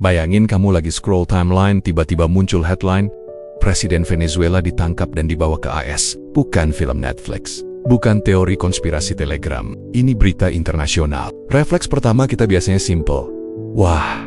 Bayangin kamu lagi scroll timeline, tiba-tiba muncul headline, Presiden Venezuela ditangkap dan dibawa ke AS. Bukan film Netflix. Bukan teori konspirasi Telegram. Ini berita internasional. Refleks pertama kita biasanya simple. Wah,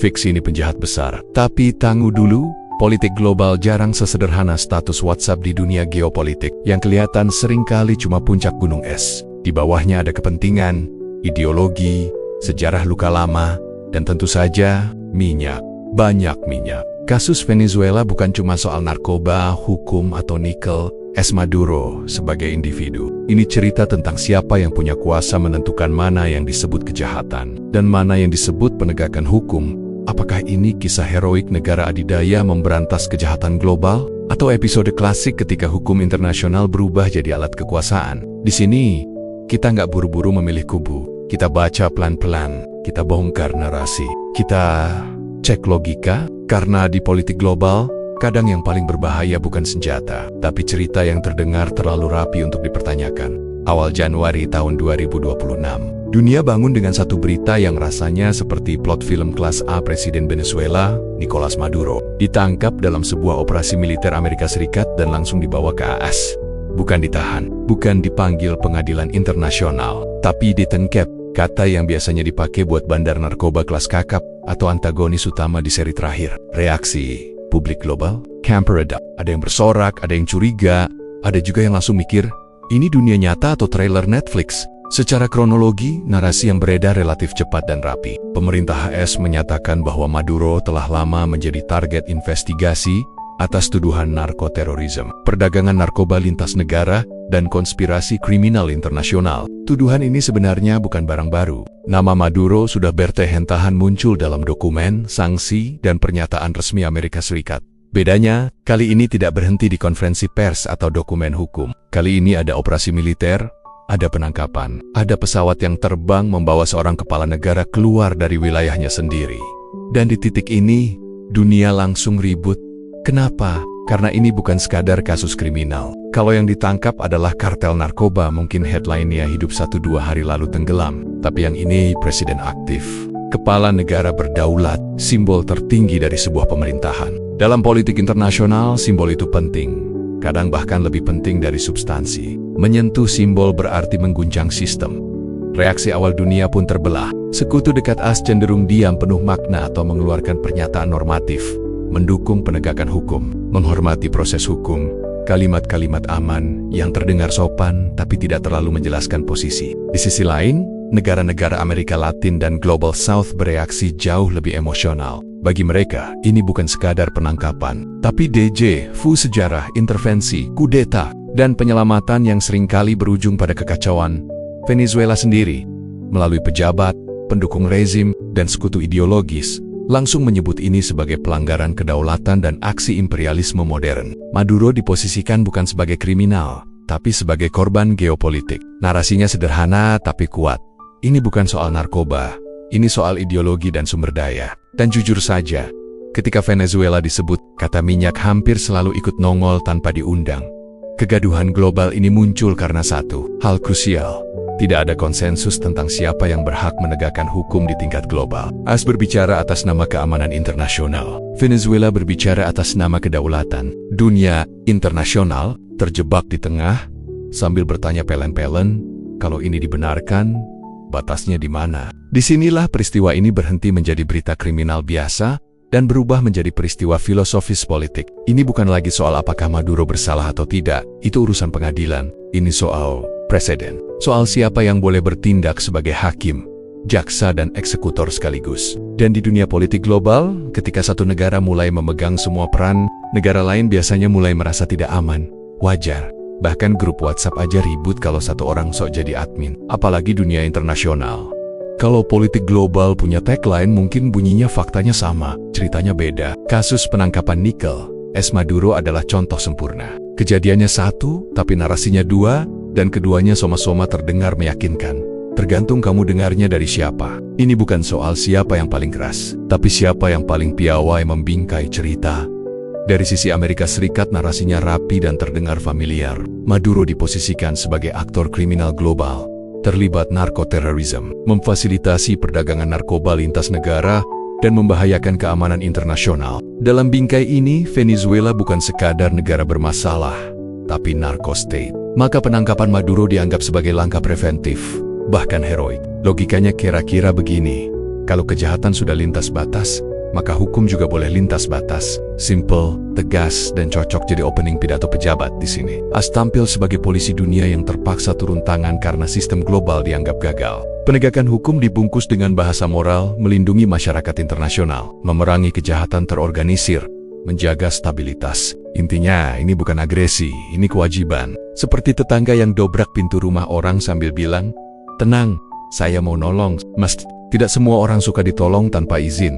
fix ini penjahat besar. Tapi tunggu dulu, politik global jarang sesederhana status WhatsApp di dunia geopolitik. Yang kelihatan seringkali cuma puncak gunung es. Di bawahnya ada kepentingan, ideologi, sejarah luka lama, dan tentu saja minyak. Banyak minyak. Kasus Venezuela bukan cuma soal narkoba, hukum, atau nikel. Maduro sebagai individu. Ini cerita tentang siapa yang punya kuasa menentukan mana yang disebut kejahatan dan mana yang disebut penegakan hukum. Apakah ini kisah heroik negara adidaya memberantas kejahatan global? Atau episode klasik ketika hukum internasional berubah jadi alat kekuasaan? Di sini, kita nggak buru-buru memilih kubu. Kita baca pelan-pelan, kita bongkar narasi, kita cek logika, karena di politik global, kadang yang paling berbahaya bukan senjata, tapi cerita yang terdengar terlalu rapi untuk dipertanyakan. Awal Januari tahun 2026, dunia bangun dengan satu berita yang rasanya seperti plot film kelas A. Presiden Venezuela, Nicolas Maduro, ditangkap dalam sebuah operasi militer Amerika Serikat dan langsung dibawa ke AS. Bukan ditahan, bukan dipanggil pengadilan internasional, tapi ditangkap, kata yang biasanya dipakai buat bandar narkoba kelas kakap atau antagonis utama di seri terakhir. Reaksi publik global, camperada. Ada yang bersorak, ada yang curiga, ada juga yang langsung mikir, ini dunia nyata atau trailer Netflix? Secara kronologi, narasi yang beredar relatif cepat dan rapi. Pemerintah AS menyatakan bahwa Maduro telah lama menjadi target investigasi atas tuduhan narkoterorisme, perdagangan narkoba lintas negara, dan konspirasi kriminal internasional. Tuduhan ini sebenarnya bukan barang baru. Nama Maduro sudah bertahun-tahun muncul dalam dokumen, sanksi, dan pernyataan resmi Amerika Serikat. Bedanya, kali ini tidak berhenti di konferensi pers atau dokumen hukum. Kali ini ada operasi militer, ada penangkapan, ada pesawat yang terbang membawa seorang kepala negara keluar dari wilayahnya sendiri. Dan di titik ini, dunia langsung ribut. Kenapa? Karena ini bukan sekadar kasus kriminal. Kalau yang ditangkap adalah kartel narkoba, mungkin headline-nya hidup 1-2 hari lalu tenggelam. Tapi yang ini presiden aktif. Kepala negara berdaulat, simbol tertinggi dari sebuah pemerintahan. Dalam politik internasional, simbol itu penting. Kadang bahkan lebih penting dari substansi. Menyentuh simbol berarti mengguncang sistem. Reaksi awal dunia pun terbelah. Sekutu dekat AS cenderung diam penuh makna atau mengeluarkan pernyataan normatif. Mendukung penegakan hukum, menghormati proses hukum, kalimat-kalimat aman yang terdengar sopan tapi tidak terlalu menjelaskan posisi. Di sisi lain, negara-negara Amerika Latin dan Global South bereaksi jauh lebih emosional. Bagi mereka, ini bukan sekadar penangkapan, tapi DJ, fu sejarah, intervensi, kudeta, dan penyelamatan yang seringkali berujung pada kekacauan. Venezuela sendiri, melalui pejabat, pendukung rezim, dan sekutu ideologis, langsung menyebut ini sebagai pelanggaran kedaulatan dan aksi imperialisme modern. Maduro diposisikan bukan sebagai kriminal, tapi sebagai korban geopolitik. Narasinya sederhana tapi kuat. Ini bukan soal narkoba, ini soal ideologi dan sumber daya. Dan jujur saja, ketika Venezuela disebut, kata minyak hampir selalu ikut nongol tanpa diundang. Kegaduhan global ini muncul karena satu hal krusial. Tidak ada konsensus tentang siapa yang berhak menegakkan hukum di tingkat global. AS berbicara atas nama keamanan internasional. Venezuela berbicara atas nama kedaulatan. Dunia internasional terjebak di tengah sambil bertanya pelen-pelen, kalau ini dibenarkan, batasnya di mana? Disinilah peristiwa ini berhenti menjadi berita kriminal biasa dan berubah menjadi peristiwa filosofis politik. Ini bukan lagi soal apakah Maduro bersalah atau tidak, itu urusan pengadilan. Ini soal presiden. Soal siapa yang boleh bertindak sebagai hakim, jaksa, dan eksekutor sekaligus. Dan di dunia politik global, ketika satu negara mulai memegang semua peran, negara lain biasanya mulai merasa tidak aman. Wajar. Bahkan grup WhatsApp aja ribut kalau satu orang sok jadi admin. Apalagi dunia internasional. Kalau politik global punya tagline, mungkin bunyinya faktanya sama, ceritanya beda. Kasus penangkapan nikel, Maduro adalah contoh sempurna. Kejadiannya satu, tapi narasinya dua, dan keduanya sama-sama terdengar meyakinkan. Tergantung kamu dengarnya dari siapa. Ini bukan soal siapa yang paling keras, tapi siapa yang paling piawai membingkai cerita. Dari sisi Amerika Serikat, narasinya rapi dan terdengar familiar. Maduro diposisikan sebagai aktor kriminal global, terlibat narkoterorisme, memfasilitasi perdagangan narkoba lintas negara, dan membahayakan keamanan internasional. Dalam bingkai ini, Venezuela bukan sekadar negara bermasalah, tapi narco-state. Maka penangkapan Maduro dianggap sebagai langkah preventif, bahkan heroik. Logikanya kira-kira begini, kalau kejahatan sudah lintas batas, maka hukum juga boleh lintas batas. Simple, tegas, dan cocok jadi opening pidato pejabat di sini. AS tampil sebagai polisi dunia yang terpaksa turun tangan karena sistem global dianggap gagal. Penegakan hukum dibungkus dengan bahasa moral, melindungi masyarakat internasional, memerangi kejahatan terorganisir, menjaga stabilitas. Intinya, ini bukan agresi, ini kewajiban. Seperti tetangga yang dobrak pintu rumah orang sambil bilang, "Tenang, saya mau nolong." Tidak semua orang suka ditolong tanpa izin.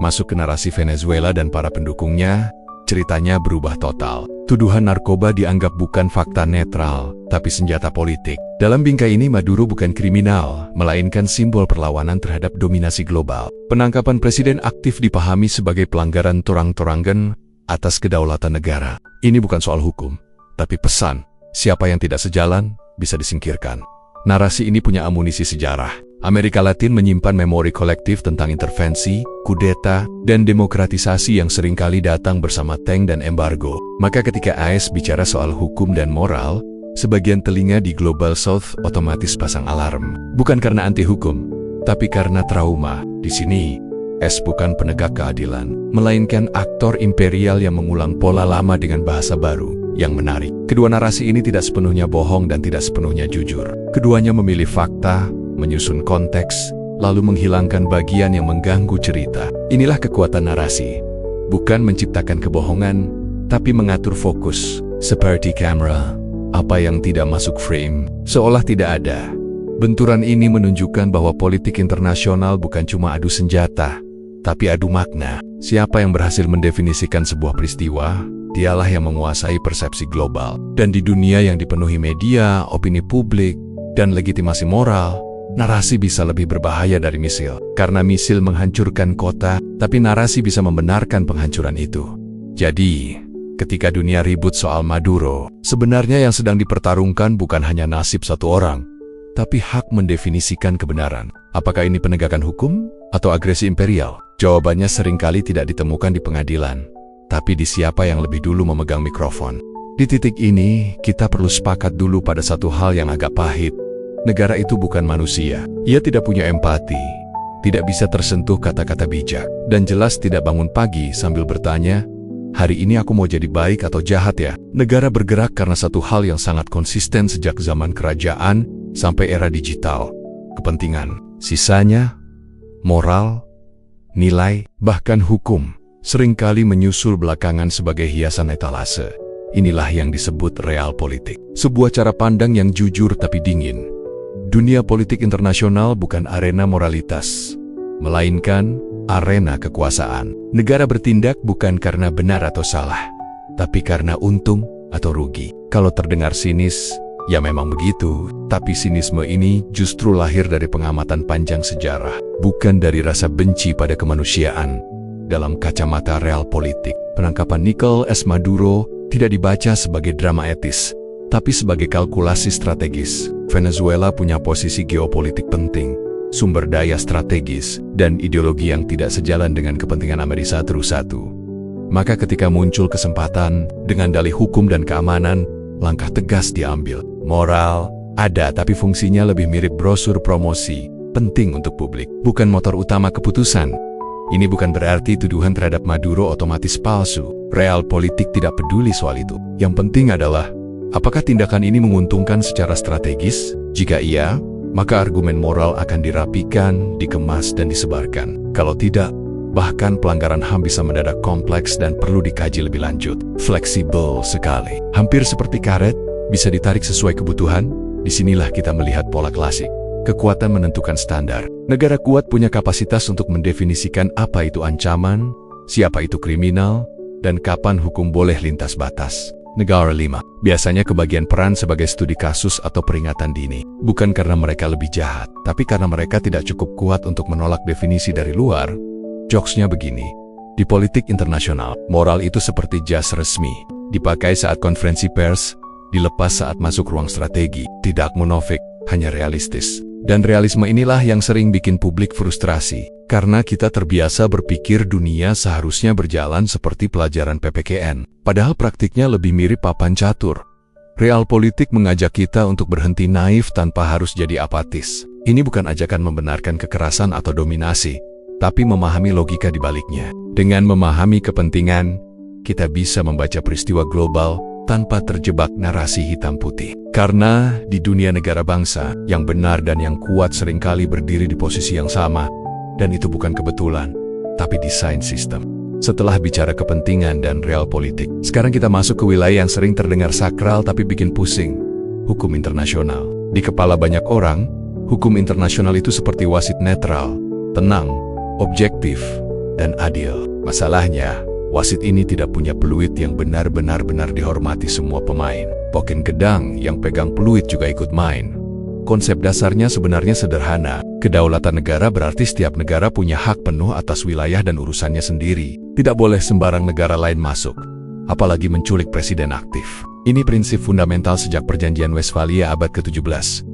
Masuk ke narasi Venezuela dan para pendukungnya, ceritanya berubah total. Tuduhan narkoba dianggap bukan fakta netral, tapi senjata politik. Dalam bingkai ini Maduro bukan kriminal, melainkan simbol perlawanan terhadap dominasi global. Penangkapan presiden aktif dipahami sebagai pelanggaran torang-torangan atas kedaulatan negara. Ini bukan soal hukum, tapi pesan, siapa yang tidak sejalan, bisa disingkirkan. Narasi ini punya amunisi sejarah. Amerika Latin menyimpan memori kolektif tentang intervensi, kudeta, dan demokratisasi yang seringkali datang bersama tank dan embargo. Maka ketika AS bicara soal hukum dan moral, sebagian telinga di Global South otomatis pasang alarm. Bukan karena anti hukum, tapi karena trauma. Di sini, AS bukan penegak keadilan, melainkan aktor imperial yang mengulang pola lama dengan bahasa baru. Yang menarik, kedua narasi ini tidak sepenuhnya bohong dan tidak sepenuhnya jujur. Keduanya memilih fakta, menyusun konteks, lalu menghilangkan bagian yang mengganggu cerita. Inilah kekuatan narasi. Bukan menciptakan kebohongan, tapi mengatur fokus. Seperti kamera, apa yang tidak masuk frame, seolah tidak ada. Benturan ini menunjukkan bahwa politik internasional bukan cuma adu senjata, tapi adu makna. Siapa yang berhasil mendefinisikan sebuah peristiwa, dialah yang menguasai persepsi global. Dan di dunia yang dipenuhi media, opini publik, dan legitimasi moral, narasi bisa lebih berbahaya dari misil. Karena misil menghancurkan kota, tapi narasi bisa membenarkan penghancuran itu. Jadi, ketika dunia ribut soal Maduro, sebenarnya yang sedang dipertarungkan bukan hanya nasib satu orang, tapi hak mendefinisikan kebenaran. Apakah ini penegakan hukum atau agresi imperial? Jawabannya seringkali tidak ditemukan di pengadilan, tapi di siapa yang lebih dulu memegang mikrofon. Di titik ini, kita perlu sepakat dulu pada satu hal yang agak pahit. Negara itu bukan manusia. Ia tidak punya empati, tidak bisa tersentuh kata-kata bijak, dan jelas tidak bangun pagi sambil bertanya, "Hari ini aku mau jadi baik atau jahat ya?" Negara bergerak karena satu hal yang sangat konsisten sejak zaman kerajaan sampai era digital. Kepentingan. Sisanya, moral, nilai, bahkan hukum, seringkali menyusul belakangan sebagai hiasan etalase. Inilah yang disebut real politik. Sebuah cara pandang yang jujur tapi dingin. Dunia politik internasional bukan arena moralitas, melainkan arena kekuasaan. Negara bertindak bukan karena benar atau salah, tapi karena untung atau rugi. Kalau terdengar sinis, ya memang begitu, tapi sinisme ini justru lahir dari pengamatan panjang sejarah, bukan dari rasa benci pada kemanusiaan. Dalam kacamata real politik, penangkapan Nicolás Maduro tidak dibaca sebagai drama etis, tapi sebagai kalkulasi strategis. Venezuela punya posisi geopolitik penting, sumber daya strategis, dan ideologi yang tidak sejalan dengan kepentingan Amerika Serikat. Maka ketika muncul kesempatan, dengan dalih hukum dan keamanan, langkah tegas diambil. Moral ada, tapi fungsinya lebih mirip brosur promosi, penting untuk publik, bukan motor utama keputusan. Ini bukan berarti tuduhan terhadap Maduro otomatis palsu. Real politik tidak peduli soal itu. Yang penting adalah, apakah tindakan ini menguntungkan secara strategis? Jika iya, maka argumen moral akan dirapikan, dikemas, dan disebarkan. Kalau tidak, bahkan pelanggaran HAM bisa mendadak kompleks dan perlu dikaji lebih lanjut. Fleksibel sekali. Hampir seperti karet, bisa ditarik sesuai kebutuhan. Disinilah kita melihat pola klasik. Kekuatan menentukan standar. Negara kuat punya kapasitas untuk mendefinisikan apa itu ancaman, siapa itu kriminal, dan kapan hukum boleh lintas batas. Negara 5 biasanya kebagian peran sebagai studi kasus atau peringatan dini. Bukan karena mereka lebih jahat, tapi karena mereka tidak cukup kuat untuk menolak definisi dari luar. Jokesnya begini, di politik internasional, moral itu seperti jas resmi, dipakai saat konferensi pers, dilepas saat masuk ruang strategi, tidak munafik, hanya realistis. Dan realisme inilah yang sering bikin publik frustrasi. Karena kita terbiasa berpikir dunia seharusnya berjalan seperti pelajaran PPKN, padahal praktiknya lebih mirip papan catur. Realpolitik mengajak kita untuk berhenti naif tanpa harus jadi apatis. Ini bukan ajakan membenarkan kekerasan atau dominasi, tapi memahami logika di baliknya. Dengan memahami kepentingan, kita bisa membaca peristiwa global tanpa terjebak narasi hitam putih. Karena di dunia negara bangsa, yang benar dan yang kuat seringkali berdiri di posisi yang sama, dan itu bukan kebetulan, tapi desain sistem. Setelah bicara kepentingan dan realpolitik, sekarang kita masuk ke wilayah yang sering terdengar sakral tapi bikin pusing. Hukum internasional. Di kepala banyak orang, hukum internasional itu seperti wasit netral, tenang, objektif, dan adil. Masalahnya, wasit ini tidak punya peluit yang benar-benar dihormati semua pemain. Pokin gedang yang pegang peluit juga ikut main. Konsep dasarnya sebenarnya sederhana. Kedaulatan negara berarti setiap negara punya hak penuh atas wilayah dan urusannya sendiri. Tidak boleh sembarang negara lain masuk, apalagi menculik presiden aktif. Ini prinsip fundamental sejak Perjanjian Westphalia abad ke-17.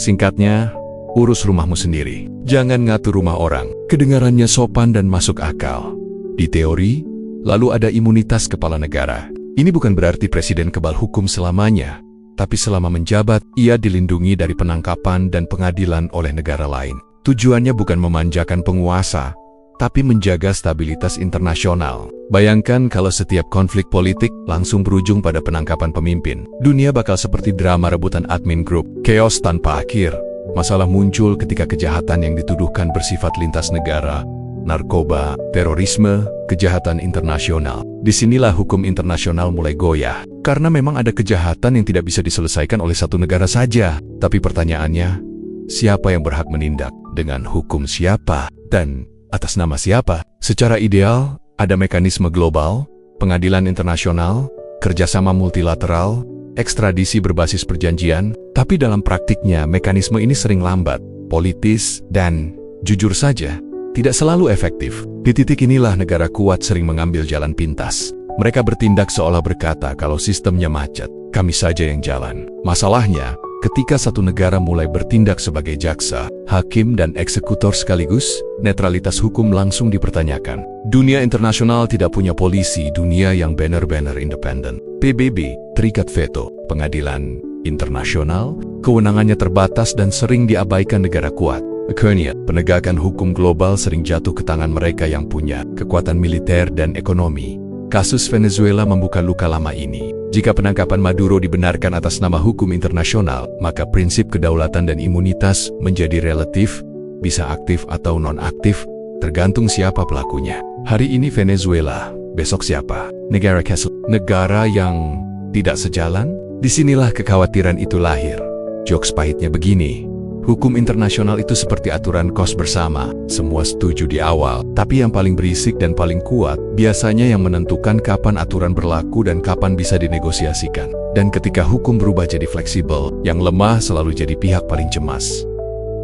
Singkatnya, urus rumahmu sendiri. Jangan ngatur rumah orang. Kedengarannya sopan dan masuk akal. Di teori, lalu ada imunitas kepala negara. Ini bukan berarti presiden kebal hukum selamanya, tapi selama menjabat, ia dilindungi dari penangkapan dan pengadilan oleh negara lain. Tujuannya bukan memanjakan penguasa, tapi menjaga stabilitas internasional. Bayangkan kalau setiap konflik politik langsung berujung pada penangkapan pemimpin. Dunia bakal seperti drama rebutan admin grup, chaos tanpa akhir. Masalah muncul ketika kejahatan yang dituduhkan bersifat lintas negara, narkoba, terorisme, kejahatan internasional. Disinilah hukum internasional mulai goyah. Karena memang ada kejahatan yang tidak bisa diselesaikan oleh satu negara saja. Tapi pertanyaannya, siapa yang berhak menindak? Dengan hukum siapa? Dan atas nama siapa? Secara ideal, ada mekanisme global, pengadilan internasional, kerjasama multilateral, ekstradisi berbasis perjanjian. Tapi dalam praktiknya, mekanisme ini sering lambat, politis, dan jujur saja, tidak selalu efektif. Di titik inilah negara kuat sering mengambil jalan pintas. Mereka bertindak seolah berkata kalau sistemnya macet, kami saja yang jalan. Masalahnya, ketika satu negara mulai bertindak sebagai jaksa, hakim, dan eksekutor sekaligus, netralitas hukum langsung dipertanyakan. Dunia internasional tidak punya polisi dunia yang benar-benar independen. PBB, terikat veto, pengadilan internasional, kewenangannya terbatas dan sering diabaikan negara kuat. Akhirnya, penegakan hukum global sering jatuh ke tangan mereka yang punya kekuatan militer dan ekonomi. Kasus Venezuela membuka luka lama ini. Jika penangkapan Maduro dibenarkan atas nama hukum internasional, maka prinsip kedaulatan dan imunitas menjadi relatif, bisa aktif atau non-aktif, tergantung siapa pelakunya. Hari ini Venezuela, besok siapa? Negara Castle. Negara yang tidak sejalan? Disinilah kekhawatiran itu lahir. Jokes pahitnya begini. Hukum internasional itu seperti aturan kos bersama. Semua setuju di awal, tapi yang paling berisik dan paling kuat biasanya yang menentukan kapan aturan berlaku dan kapan bisa dinegosiasikan. Dan ketika hukum berubah jadi fleksibel, yang lemah selalu jadi pihak paling cemas.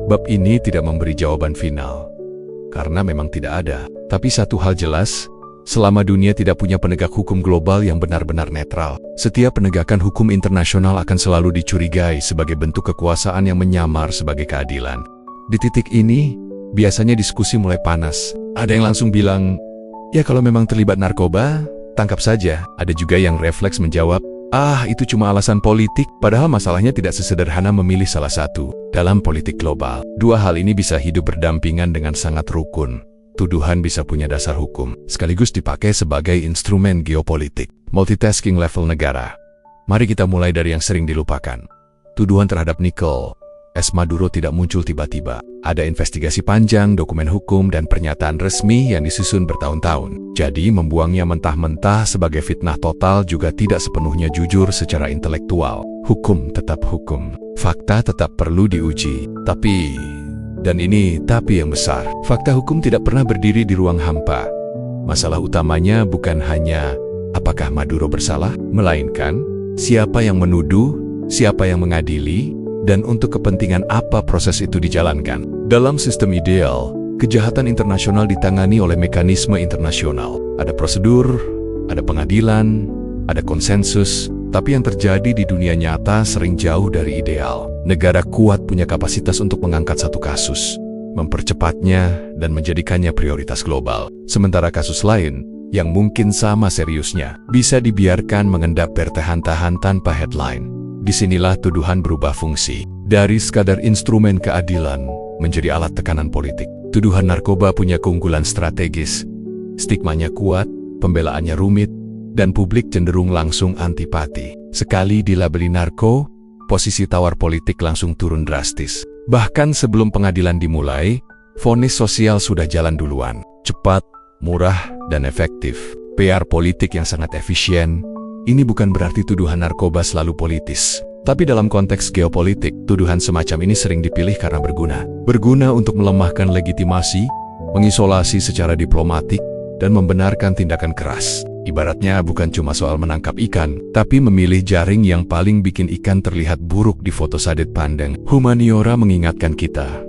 Bab ini tidak memberi jawaban final, karena memang tidak ada. Tapi satu hal jelas, selama dunia tidak punya penegak hukum global yang benar-benar netral, setiap penegakan hukum internasional akan selalu dicurigai sebagai bentuk kekuasaan yang menyamar sebagai keadilan. Di titik ini, biasanya diskusi mulai panas. Ada yang langsung bilang, ya kalau memang terlibat narkoba, tangkap saja. Ada juga yang refleks menjawab, itu cuma alasan politik, padahal masalahnya tidak sesederhana memilih salah satu. Dalam politik global, dua hal ini bisa hidup berdampingan dengan sangat rukun. Tuduhan bisa punya dasar hukum, sekaligus dipakai sebagai instrumen geopolitik. Multitasking level negara. Mari kita mulai dari yang sering dilupakan. Tuduhan terhadap Nicolás Maduro tidak muncul tiba-tiba. Ada investigasi panjang, dokumen hukum, dan pernyataan resmi yang disusun bertahun-tahun. Jadi membuangnya mentah-mentah sebagai fitnah total juga tidak sepenuhnya jujur secara intelektual. Hukum tetap hukum. Fakta tetap perlu diuji. Dan ini tapi yang besar. Fakta hukum tidak pernah berdiri di ruang hampa. Masalah utamanya bukan hanya apakah Maduro bersalah, melainkan siapa yang menuduh, siapa yang mengadili, dan untuk kepentingan apa proses itu dijalankan. Dalam sistem ideal, kejahatan internasional ditangani oleh mekanisme internasional. Ada prosedur, ada pengadilan, ada konsensus, tapi yang terjadi di dunia nyata sering jauh dari ideal. Negara kuat punya kapasitas untuk mengangkat satu kasus, mempercepatnya, dan menjadikannya prioritas global. Sementara kasus lain, yang mungkin sama seriusnya, bisa dibiarkan mengendap bertahan-tahan tanpa headline. Disinilah tuduhan berubah fungsi. Dari sekadar instrumen keadilan, menjadi alat tekanan politik. Tuduhan narkoba punya keunggulan strategis. Stigmanya kuat, pembelaannya rumit, dan publik cenderung langsung antipati. Sekali dilabeli narko, posisi tawar politik langsung turun drastis. Bahkan sebelum pengadilan dimulai, vonis sosial sudah jalan duluan. Cepat, murah, dan efektif. PR politik yang sangat efisien. Ini bukan berarti tuduhan narkoba selalu politis. Tapi dalam konteks geopolitik, tuduhan semacam ini sering dipilih karena berguna. Berguna untuk melemahkan legitimasi, mengisolasi secara diplomatik, dan membenarkan tindakan keras. Ibaratnya bukan cuma soal menangkap ikan, tapi memilih jaring yang paling bikin ikan terlihat buruk di foto Sadet Pandeng. Humaniora mengingatkan kita,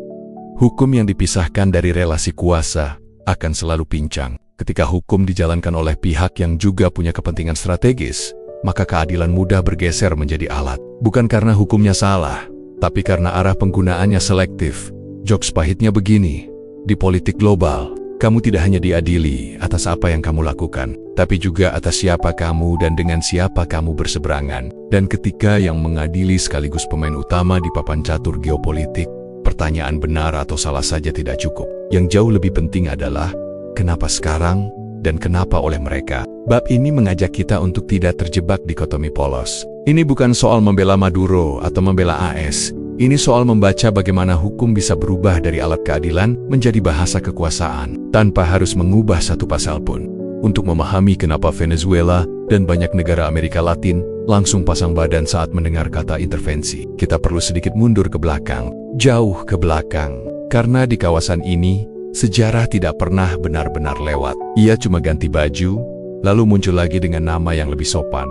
hukum yang dipisahkan dari relasi kuasa akan selalu pincang. Ketika hukum dijalankan oleh pihak yang juga punya kepentingan strategis, maka keadilan mudah bergeser menjadi alat. Bukan karena hukumnya salah, tapi karena arah penggunaannya selektif. Jokes pahitnya begini, di politik global, kamu tidak hanya diadili atas apa yang kamu lakukan, tapi juga atas siapa kamu dan dengan siapa kamu berseberangan. Dan ketika yang mengadili sekaligus pemain utama di papan catur geopolitik, pertanyaan benar atau salah saja tidak cukup. Yang jauh lebih penting adalah, kenapa sekarang dan kenapa oleh mereka? Bab ini mengajak kita untuk tidak terjebak dikotomi polos. Ini bukan soal membela Maduro atau membela AS. Ini soal membaca bagaimana hukum bisa berubah dari alat keadilan menjadi bahasa kekuasaan, tanpa harus mengubah satu pasal pun. Untuk memahami kenapa Venezuela dan banyak negara Amerika Latin langsung pasang badan saat mendengar kata intervensi, kita perlu sedikit mundur ke belakang, jauh ke belakang. Karena di kawasan ini, sejarah tidak pernah benar-benar lewat. Ia cuma ganti baju, lalu muncul lagi dengan nama yang lebih sopan.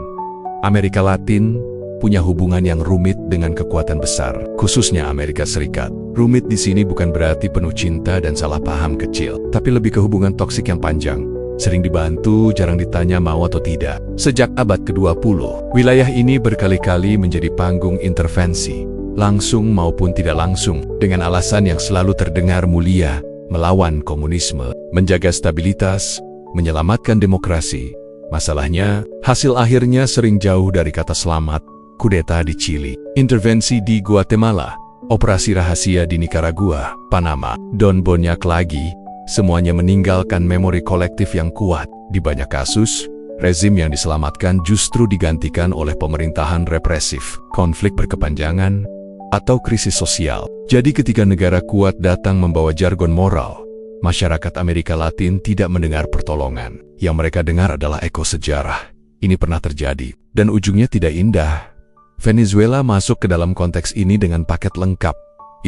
Amerika Latin punya hubungan yang rumit dengan kekuatan besar, khususnya Amerika Serikat. Rumit di sini bukan berarti penuh cinta dan salah paham kecil, tapi lebih ke hubungan toksik yang panjang. Sering dibantu, jarang ditanya mau atau tidak. Sejak abad ke-20, wilayah ini berkali-kali menjadi panggung intervensi, langsung maupun tidak langsung, dengan alasan yang selalu terdengar mulia, melawan komunisme, menjaga stabilitas, menyelamatkan demokrasi. Masalahnya, hasil akhirnya sering jauh dari kata selamat. Kudeta di Chili, intervensi di Guatemala, operasi rahasia di Nicaragua, Panama, dan banyak lagi, semuanya meninggalkan memori kolektif yang kuat. Di banyak kasus, rezim yang diselamatkan justru digantikan oleh pemerintahan represif, konflik berkepanjangan, atau krisis sosial. Jadi ketika negara kuat datang membawa jargon moral, masyarakat Amerika Latin tidak mendengar pertolongan. Yang mereka dengar adalah eko sejarah. Ini pernah terjadi, dan ujungnya tidak indah. Venezuela masuk ke dalam konteks ini dengan paket lengkap,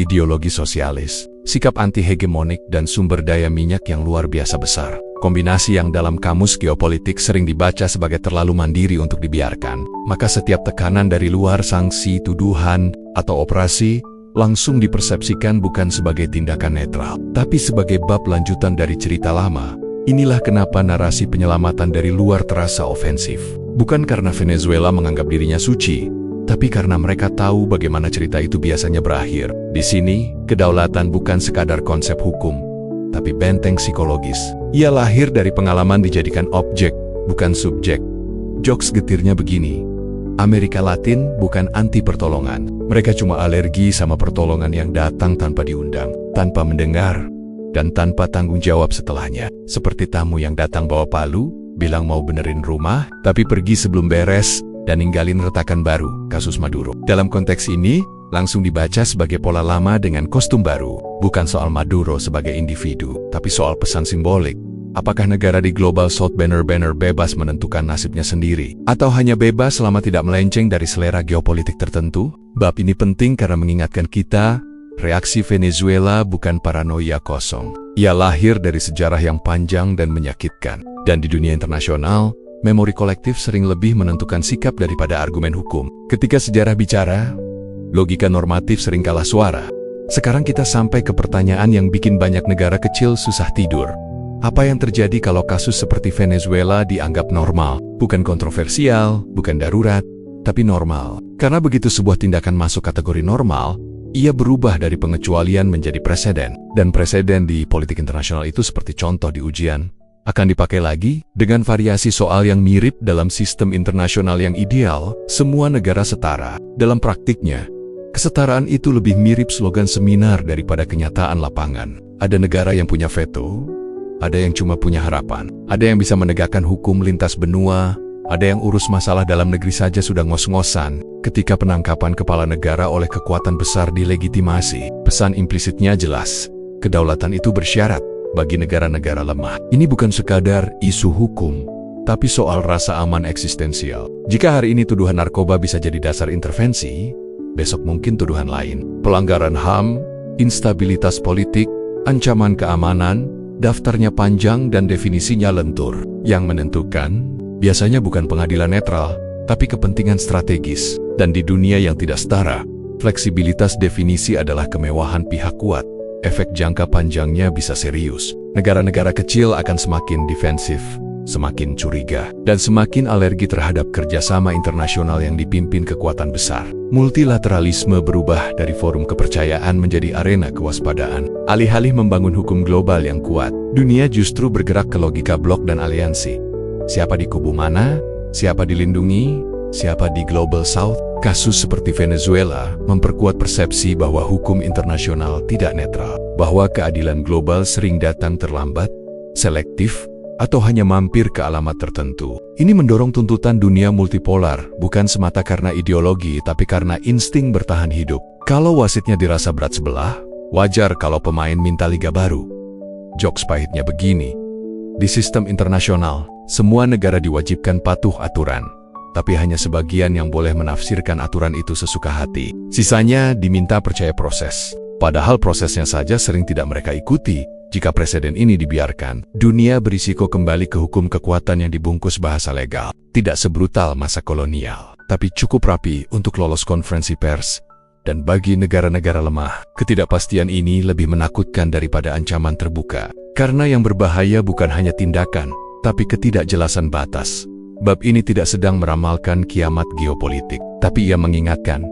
ideologi sosialis, sikap anti-hegemonik, dan sumber daya minyak yang luar biasa besar. Kombinasi yang dalam kamus geopolitik sering dibaca sebagai terlalu mandiri untuk dibiarkan. Maka setiap tekanan dari luar, sanksi, tuduhan, atau operasi, langsung dipersepsikan bukan sebagai tindakan netral, tapi sebagai bab lanjutan dari cerita lama. Inilah kenapa narasi penyelamatan dari luar terasa ofensif. Bukan karena Venezuela menganggap dirinya suci, tapi karena mereka tahu bagaimana cerita itu biasanya berakhir. Di sini, kedaulatan bukan sekadar konsep hukum, tapi benteng psikologis. Ia lahir dari pengalaman dijadikan objek, bukan subjek. Jokes getirnya begini, Amerika Latin bukan anti pertolongan. Mereka cuma alergi sama pertolongan yang datang tanpa diundang, tanpa mendengar, dan tanpa tanggung jawab setelahnya. Seperti tamu yang datang bawa palu, bilang mau benerin rumah, tapi pergi sebelum beres, dan ninggalin retakan baru, kasus Maduro. Dalam konteks ini, langsung dibaca sebagai pola lama dengan kostum baru. Bukan soal Maduro sebagai individu, tapi soal pesan simbolik. Apakah negara di Global South benar-benar bebas menentukan nasibnya sendiri? Atau hanya bebas selama tidak melenceng dari selera geopolitik tertentu? Bab ini penting karena mengingatkan kita, reaksi Venezuela bukan paranoia kosong. Ia lahir dari sejarah yang panjang dan menyakitkan. Dan di dunia internasional, memori kolektif sering lebih menentukan sikap daripada argumen hukum. Ketika sejarah bicara, logika normatif sering kalah suara. Sekarang kita sampai ke pertanyaan yang bikin banyak negara kecil susah tidur. Apa yang terjadi kalau kasus seperti Venezuela dianggap normal? Bukan kontroversial, bukan darurat, tapi normal. Karena begitu sebuah tindakan masuk kategori normal, Ia berubah dari pengecualian menjadi preseden, dan preseden di politik internasional itu seperti contoh di ujian, akan dipakai lagi dengan variasi soal yang mirip dalam sistem internasional yang ideal, semua negara setara. Dalam praktiknya, kesetaraan itu lebih mirip slogan seminar daripada kenyataan lapangan. Ada negara yang punya veto, ada yang cuma punya harapan, ada yang bisa menegakkan hukum lintas benua, ada yang urus masalah dalam negeri saja sudah ngos-ngosan. Ketika penangkapan kepala negara oleh kekuatan besar dilegitimasi, pesan implisitnya jelas. Kedaulatan itu bersyarat bagi negara-negara lemah. Ini bukan sekadar isu hukum, tapi soal rasa aman eksistensial. Jika hari ini tuduhan narkoba bisa jadi dasar intervensi, besok mungkin tuduhan lain. Pelanggaran HAM, instabilitas politik, ancaman keamanan, daftarnya panjang dan definisinya lentur. Yang menentukan biasanya bukan pengadilan netral, tapi kepentingan strategis. Dan di dunia yang tidak setara, fleksibilitas definisi adalah kemewahan pihak kuat. Efek jangka panjangnya bisa serius. Negara-negara kecil akan semakin defensif, semakin curiga, dan semakin alergi terhadap kerjasama internasional yang dipimpin kekuatan besar. Multilateralisme berubah dari forum kepercayaan menjadi arena kewaspadaan. Alih-alih membangun hukum global yang kuat, dunia justru bergerak ke logika blok dan aliansi. Siapa di kubu mana? Siapa dilindungi? Siapa di Global South? Kasus seperti Venezuela memperkuat persepsi bahwa hukum internasional tidak netral, bahwa keadilan global sering datang terlambat, selektif, atau hanya mampir ke alamat tertentu. Ini mendorong tuntutan dunia multipolar, bukan semata karena ideologi, tapi karena insting bertahan hidup. Kalau wasitnya dirasa berat sebelah, wajar kalau pemain minta liga baru. Jokes pahitnya begini, di sistem internasional, semua negara diwajibkan patuh aturan, tapi hanya sebagian yang boleh menafsirkan aturan itu sesuka hati. Sisanya diminta percaya proses. Padahal prosesnya saja sering tidak mereka ikuti. Jika presiden ini dibiarkan, dunia berisiko kembali ke hukum kekuatan yang dibungkus bahasa legal. Tidak sebrutal masa kolonial, tapi cukup rapi untuk lolos konferensi pers. Dan bagi negara-negara lemah, ketidakpastian ini lebih menakutkan daripada ancaman terbuka. Karena yang berbahaya bukan hanya tindakan, tapi ketidakjelasan batas. Bab ini tidak sedang meramalkan kiamat geopolitik, tapi ia mengingatkan,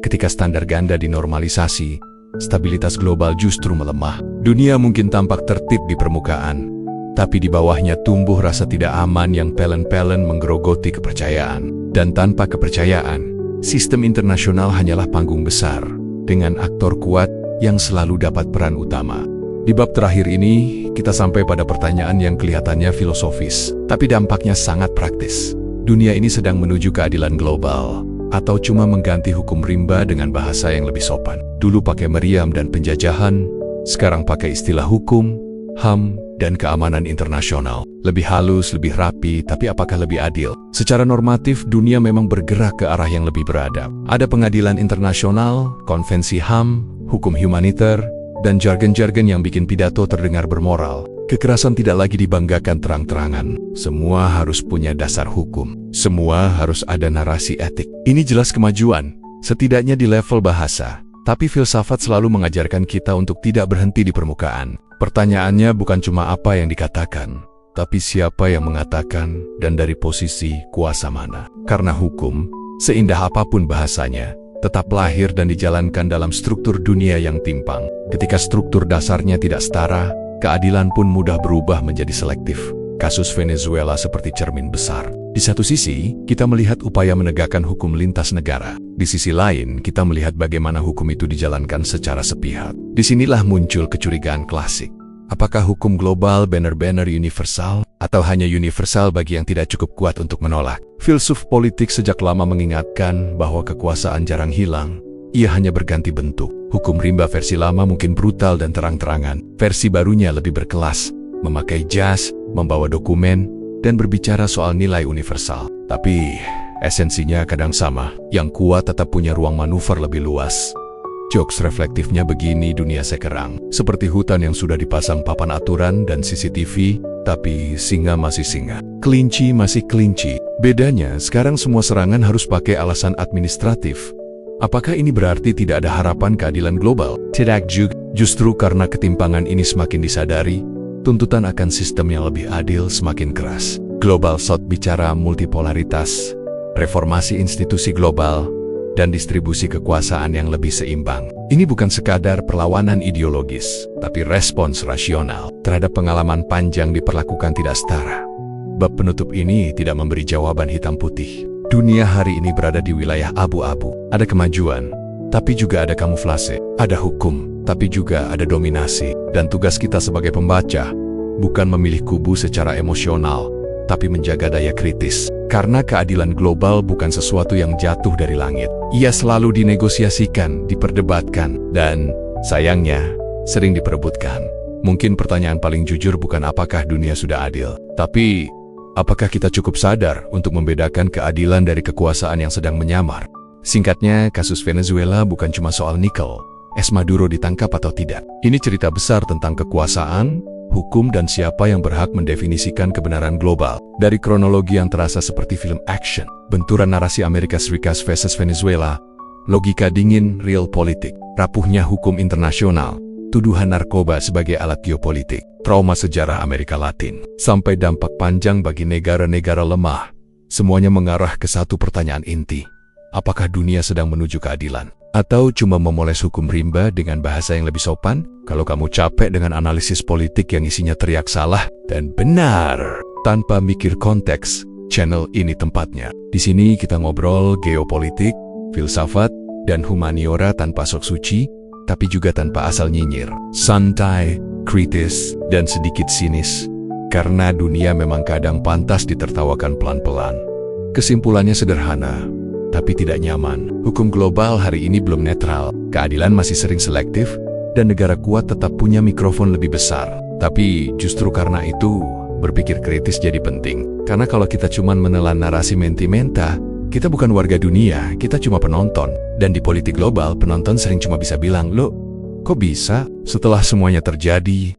ketika standar ganda dinormalisasi, stabilitas global justru melemah. Dunia mungkin tampak tertib di permukaan, tapi di bawahnya tumbuh rasa tidak aman yang pelen-pelen menggerogoti kepercayaan. Dan tanpa kepercayaan, sistem internasional hanyalah panggung besar, dengan aktor kuat yang selalu dapat peran utama. Di bab terakhir ini, kita sampai pada pertanyaan yang kelihatannya filosofis, tapi dampaknya sangat praktis. Dunia ini sedang menuju keadilan global, atau cuma mengganti hukum rimba dengan bahasa yang lebih sopan. Dulu pakai meriam dan penjajahan, sekarang pakai istilah hukum, HAM, dan keamanan internasional. Lebih halus, lebih rapi, tapi apakah lebih adil? Secara normatif, dunia memang bergerak ke arah yang lebih beradab. Ada pengadilan internasional, konvensi HAM, hukum humaniter, dan jargon-jargon yang bikin pidato terdengar bermoral. Kekerasan tidak lagi dibanggakan terang-terangan. Semua harus punya dasar hukum. Semua harus ada narasi etik. Ini jelas kemajuan, setidaknya di level bahasa. Tapi filsafat selalu mengajarkan kita untuk tidak berhenti di permukaan. Pertanyaannya bukan cuma apa yang dikatakan, tapi siapa yang mengatakan dan dari posisi kuasa mana. Karena hukum, seindah apapun bahasanya, tetap lahir dan dijalankan dalam struktur dunia yang timpang. Ketika struktur dasarnya tidak setara, keadilan pun mudah berubah menjadi selektif. Kasus Venezuela seperti cermin besar. Di satu sisi, kita melihat upaya menegakkan hukum lintas negara. Di sisi lain, kita melihat bagaimana hukum itu dijalankan secara sepihak. Disinilah muncul kecurigaan klasik. Apakah hukum global benar-benar universal, atau hanya universal bagi yang tidak cukup kuat untuk menolak? Filsuf politik sejak lama mengingatkan bahwa kekuasaan jarang hilang, ia hanya berganti bentuk. Hukum rimba versi lama mungkin brutal dan terang-terangan. Versi barunya lebih berkelas, memakai jas, membawa dokumen, dan berbicara soal nilai universal. Tapi, esensinya kadang sama. Yang kuat tetap punya ruang manuver lebih luas. Jokes reflektifnya begini dunia sekarang. Seperti hutan yang sudah dipasang papan aturan dan CCTV, tapi singa masih singa. Kelinci masih kelinci. Bedanya, sekarang semua serangan harus pakai alasan administratif. Apakah ini berarti tidak ada harapan keadilan global? Tidak juga. Justru karena ketimpangan ini semakin disadari, tuntutan akan sistem yang lebih adil semakin keras. Global South bicara multipolaritas, reformasi institusi global, dan distribusi kekuasaan yang lebih seimbang. Ini bukan sekadar perlawanan ideologis, tapi respons rasional terhadap pengalaman panjang diperlakukan tidak setara. Bab penutup ini tidak memberi jawaban hitam putih. Dunia hari ini berada di wilayah abu-abu. Ada kemajuan, tapi juga ada kamuflase. Ada hukum, tapi juga ada dominasi. Dan tugas kita sebagai pembaca bukan memilih kubu secara emosional, tapi menjaga daya kritis. Karena keadilan global bukan sesuatu yang jatuh dari langit. Ia selalu dinegosiasikan, diperdebatkan, dan sayangnya sering diperebutkan. Mungkin pertanyaan paling jujur bukan apakah dunia sudah adil, tapi apakah kita cukup sadar untuk membedakan keadilan dari kekuasaan yang sedang menyamar? Singkatnya, kasus Venezuela bukan cuma soal nikel, es Maduro ditangkap atau tidak. Ini cerita besar tentang kekuasaan, hukum, dan siapa yang berhak mendefinisikan kebenaran global. Dari kronologi yang terasa seperti film action, benturan narasi Amerika Serikat versus Venezuela, logika dingin real politik, rapuhnya hukum internasional, tuduhan narkoba sebagai alat geopolitik, trauma sejarah Amerika Latin, sampai dampak panjang bagi negara-negara lemah, semuanya mengarah ke satu pertanyaan inti. Apakah dunia sedang menuju keadilan? Atau cuma memoles hukum rimba dengan bahasa yang lebih sopan? Kalau kamu capek dengan analisis politik yang isinya teriak salah dan benar tanpa mikir konteks, channel ini tempatnya. Di sini kita ngobrol geopolitik, filsafat, dan humaniora tanpa sok suci, tapi juga tanpa asal nyinyir. Santai, kritis, dan sedikit sinis. Karena dunia memang kadang pantas ditertawakan pelan-pelan. Kesimpulannya sederhana, tapi tidak nyaman. Hukum global hari ini belum netral, keadilan masih sering selektif, dan negara kuat tetap punya mikrofon lebih besar. Tapi justru karena itu, berpikir kritis jadi penting. Karena kalau kita cuma menelan narasi mentimenta, kita bukan warga dunia, kita cuma penonton. Dan di politik global, penonton sering cuma bisa bilang, "Loh, kok bisa?" Setelah semuanya terjadi,